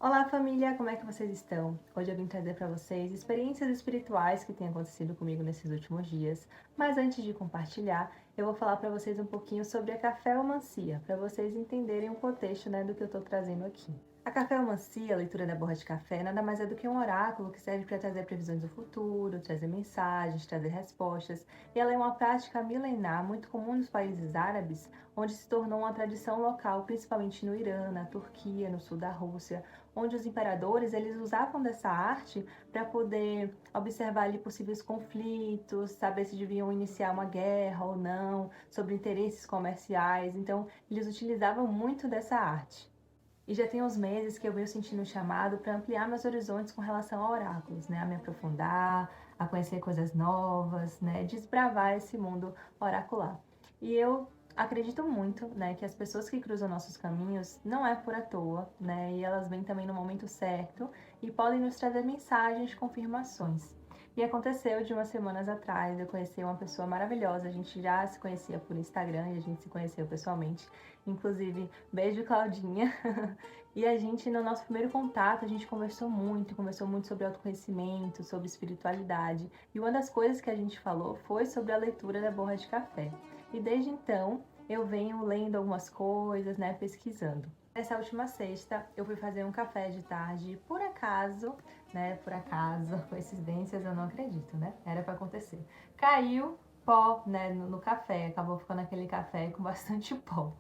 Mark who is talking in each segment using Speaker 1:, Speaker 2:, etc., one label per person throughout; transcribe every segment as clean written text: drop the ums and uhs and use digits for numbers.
Speaker 1: Olá família, como é que vocês estão? Hoje eu vim trazer para vocês experiências espirituais que têm acontecido comigo nesses últimos dias. Mas antes de compartilhar, eu vou falar para vocês um pouquinho sobre a cafeomancia, para vocês entenderem o contexto, do que eu estou trazendo aqui. A cafeomancia, a leitura da borra de café, nada mais é do que um oráculo que serve para trazer previsões do futuro, trazer mensagens, trazer respostas. E ela é uma prática milenar muito comum nos países árabes, onde se tornou uma tradição local, principalmente no Irã, na Turquia, no sul da Rússia, onde os imperadores eles usavam dessa arte para poder observar ali possíveis conflitos, saber se deviam iniciar uma guerra ou não, sobre interesses comerciais. Então, eles utilizavam muito dessa arte. E já tem uns meses que eu venho sentindo um chamado para ampliar meus horizontes com relação a oráculos, a me aprofundar, a conhecer coisas novas, desbravar esse mundo oracular. E eu acredito muito, que as pessoas que cruzam nossos caminhos não é por à toa, e elas vêm também no momento certo e podem nos trazer mensagens, confirmações. E aconteceu de umas semanas atrás, eu conheci uma pessoa maravilhosa, a gente já se conhecia por Instagram e a gente se conheceu pessoalmente. Inclusive, beijo Claudinha. E a gente, no nosso primeiro contato, a gente conversou muito sobre autoconhecimento, sobre espiritualidade. E uma das coisas que a gente falou foi sobre a leitura da borra de café. E desde então, eu venho lendo algumas coisas, pesquisando. Nessa última sexta, eu fui fazer um café de tarde, por acaso, por acaso, coincidências eu não acredito, era para acontecer. Caiu pó, no café, acabou ficando aquele café com bastante pó.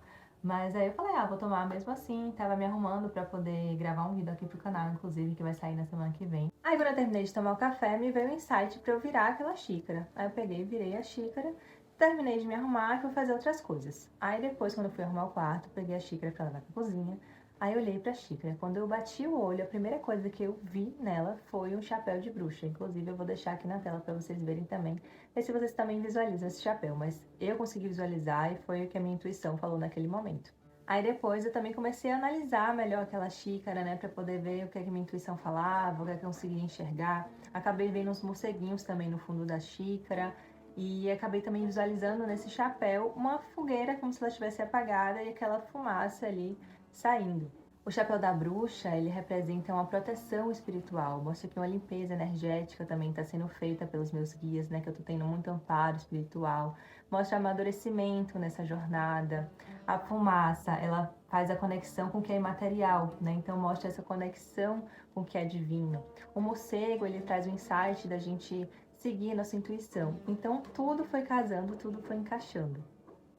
Speaker 1: Mas aí eu falei, vou tomar mesmo assim, tava me arrumando pra poder gravar um vídeo aqui pro canal, inclusive, que vai sair na semana que vem. Aí quando eu terminei de tomar o café, me veio um insight pra eu virar aquela xícara. Aí eu peguei, virei a xícara, terminei de me arrumar e fui fazer outras coisas. Aí depois, quando eu fui arrumar o quarto, peguei a xícara pra levar pra cozinha. Aí eu olhei pra xícara. Quando eu bati o olho, a primeira coisa que eu vi nela foi um chapéu de bruxa. Inclusive, eu vou deixar aqui na tela pra vocês verem também. Ver se vocês também visualizam esse chapéu. Mas eu consegui visualizar e foi o que a minha intuição falou naquele momento. Aí depois eu também comecei a analisar melhor aquela xícara, pra poder ver o que a minha intuição falava, o que eu conseguia enxergar. Acabei vendo uns morceguinhos também no fundo da xícara. E acabei também visualizando nesse chapéu uma fogueira como se ela estivesse apagada e aquela fumaça ali saindo. O chapéu da bruxa, ele representa uma proteção espiritual, mostra que uma limpeza energética também está sendo feita pelos meus guias, que eu estou tendo muito amparo espiritual, mostra amadurecimento nessa jornada. A fumaça, ela faz a conexão com o que é imaterial, então mostra essa conexão com o que é divino. O morcego, ele traz o insight da gente seguir nossa intuição. Então tudo foi casando, tudo foi encaixando.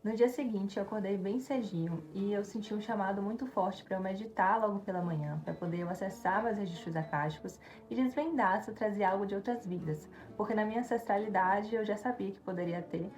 Speaker 1: No dia seguinte, eu acordei bem cedinho e eu senti um chamado muito forte para eu meditar logo pela manhã, para poder eu acessar meus registros acásticos e desvendar se eu trazia algo de outras vidas, porque na minha ancestralidade eu já sabia que poderia ter,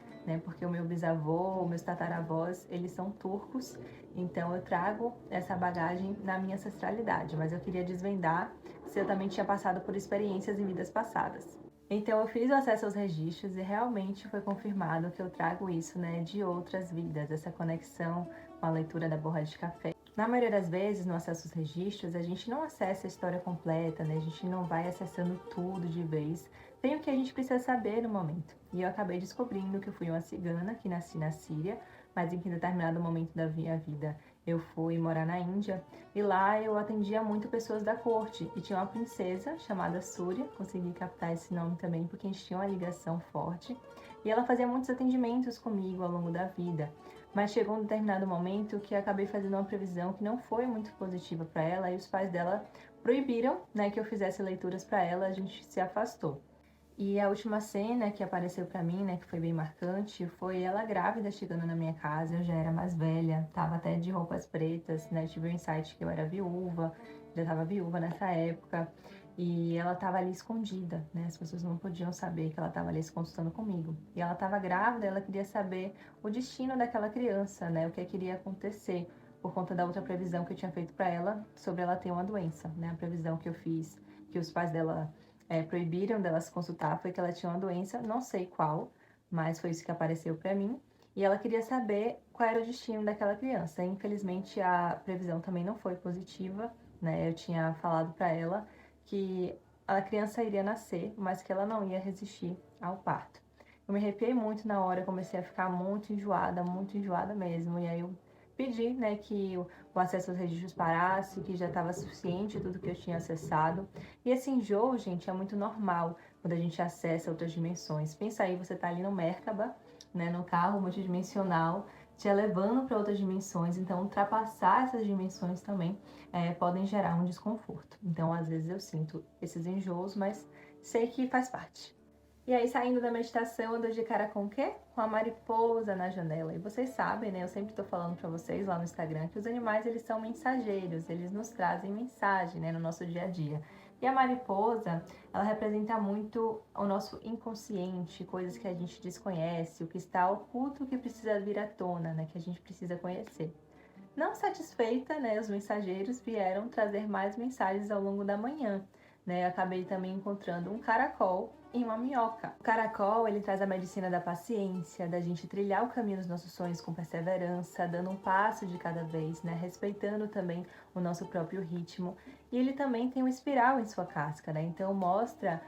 Speaker 1: porque o meu bisavô, meus tataravós, eles são turcos, então eu trago essa bagagem na minha ancestralidade, mas eu queria desvendar se eu também tinha passado por experiências em vidas passadas. Então eu fiz o acesso aos registros e realmente foi confirmado que eu trago isso, de outras vidas, essa conexão com a leitura da borra de café. Na maioria das vezes, no acesso aos registros, a gente não acessa a história completa, a gente não vai acessando tudo de vez. Tem o que a gente precisa saber no momento. E eu acabei descobrindo que eu fui uma cigana que nasci na Síria, mas em que determinado momento da minha vida eu fui morar na Índia e lá eu atendia muito pessoas da corte e tinha uma princesa chamada Súria, consegui captar esse nome também porque a gente tinha uma ligação forte e ela fazia muitos atendimentos comigo ao longo da vida. Mas chegou um determinado momento que eu acabei fazendo uma previsão que não foi muito positiva para ela e os pais dela proibiram, que eu fizesse leituras para ela, a gente se afastou. E a última cena que apareceu pra mim, que foi bem marcante, foi ela grávida chegando na minha casa. Eu já era mais velha, tava até de roupas pretas, tive o insight que eu era viúva, já tava viúva nessa época. E ela tava ali escondida, as pessoas não podiam saber que ela tava ali se consultando comigo. E ela tava grávida, ela queria saber o destino daquela criança, o que queria acontecer, por conta da outra previsão que eu tinha feito pra ela sobre ela ter uma doença, a previsão que eu fiz, que os pais dela proibiram dela se consultar foi que ela tinha uma doença, não sei qual, mas foi isso que apareceu para mim. E ela queria saber qual era o destino daquela criança. Infelizmente, a previsão também não foi positiva, Eu tinha falado para ela que a criança iria nascer, mas que ela não ia resistir ao parto. Eu me arrepiei muito na hora, comecei a ficar muito enjoada mesmo. E aí eu pedi, né, que o acesso aos registros parasse, que já estava suficiente tudo que eu tinha acessado. E esse enjoo, gente, é muito normal quando a gente acessa outras dimensões. Pensa aí, você tá ali no Merkaba, né, no carro multidimensional, te levando para outras dimensões, então ultrapassar essas dimensões também podem gerar um desconforto. Então, às vezes eu sinto esses enjoos, mas sei que faz parte. E aí, saindo da meditação, eu dou de cara com o quê? Com a mariposa na janela. E vocês sabem, né? Eu sempre tô falando pra vocês lá no Instagram que os animais, eles são mensageiros, eles nos trazem mensagem, né, no nosso dia a dia. E a mariposa, ela representa muito o nosso inconsciente, coisas que a gente desconhece, o que está oculto, que precisa vir à tona, né, que a gente precisa conhecer. Não satisfeita, né, os mensageiros vieram trazer mais mensagens ao longo da manhã, né? Eu acabei também encontrando um caracol e uma minhoca. O caracol, ele traz a medicina da paciência, da gente trilhar o caminho dos nossos sonhos com perseverança, dando um passo de cada vez, né? Respeitando também o nosso próprio ritmo. E ele também tem um espiral em sua casca, né? Então mostra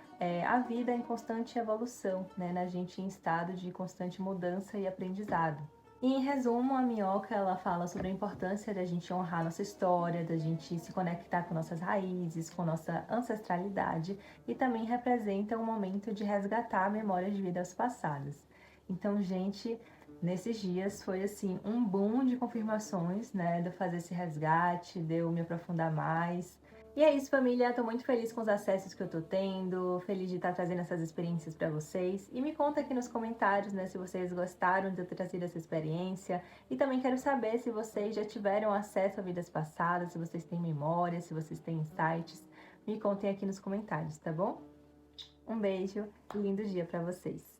Speaker 1: a vida em constante evolução, né? Na gente em estado de constante mudança e aprendizado. E, em resumo, a minhoca ela fala sobre a importância da gente honrar nossa história, da gente se conectar com nossas raízes, com nossa ancestralidade e também representa um momento de resgatar memórias de vidas passadas. Então, gente, nesses dias foi assim um boom de confirmações, né, de eu fazer esse resgate, de eu me aprofundar mais. E é isso, família. Tô muito feliz com os acessos que eu tô tendo, feliz de estar trazendo essas experiências para vocês. E me conta aqui nos comentários, né, se vocês gostaram de eu ter trazido essa experiência. E também quero saber se vocês já tiveram acesso a vidas passadas, se vocês têm memória, se vocês têm insights. Me contem aqui nos comentários, tá bom? Um beijo e lindo dia para vocês.